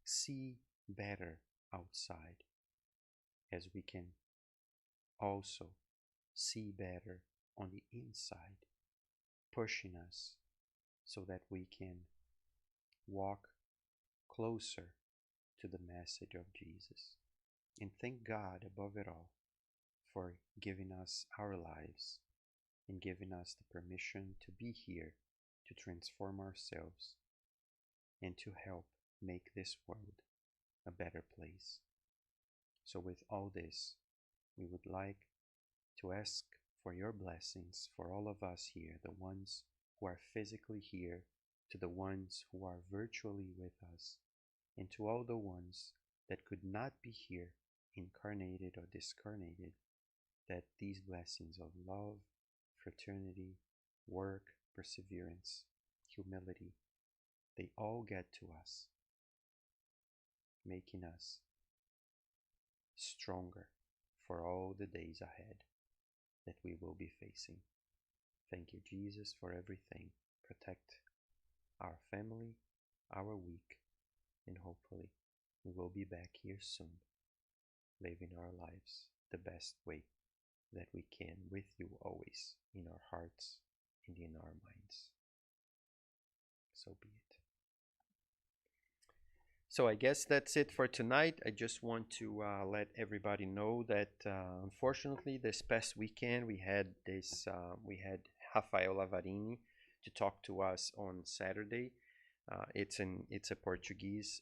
see better outside, as we can also see better on the inside, pushing us so that we can walk closer to the message of Jesus. And thank God above it all for giving us our lives and giving us the permission to be here to transform ourselves and to help make this world a better place. So, with all this, we would like to ask for your blessings for all of us here, the ones who are physically here, to the ones who are virtually with us, and to all the ones that could not be here, incarnated or discarnated, that these blessings of love, fraternity, work, perseverance, humility, they all get to us, making us stronger for all the days ahead that we will be facing. Thank you, Jesus, for everything. Protect our family, our week, and hopefully we will be back here soon, living our lives the best way that we can with you always in our hearts and in our minds. So be it. So I guess that's it for tonight. I just want to let everybody know that unfortunately this past weekend we had Rafael Lavarini to talk to us on Saturday. It's a Portuguese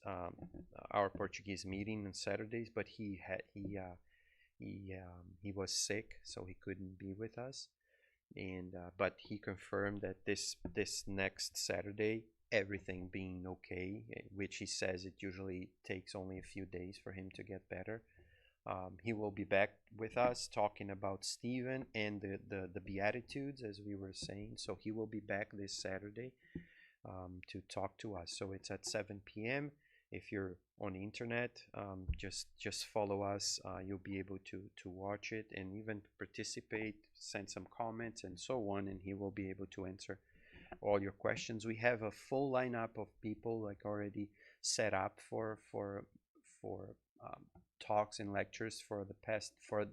our Portuguese meeting on Saturdays, but he was sick, so he couldn't be with us. And but he confirmed that this next Saturday, everything being okay, which he says it usually takes only a few days for him to get better. He will be back with us talking about Stephen and the Beatitudes, as we were saying. So he will be back this Saturday to talk to us. So it's at 7 p.m. If you're on the internet, just follow us. You'll be able to watch it and even participate, send some comments and so on, and he will be able to answer all your questions. We have a full lineup of people like already set up for talks and lectures for the past for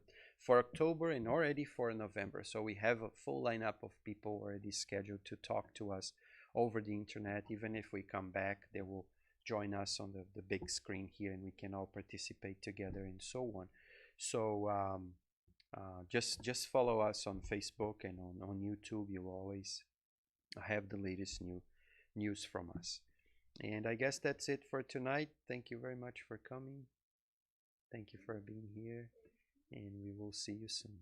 October and already for November. So we have a full lineup of people already scheduled to talk to us over the internet. Even if we come back, they will join us on the big screen here and we can all participate together and so on. So just follow us on Facebook and on YouTube. You will always have the latest news from us. And I guess that's it for tonight. Thank you very much for coming. Thank you for being here, and we will see you soon.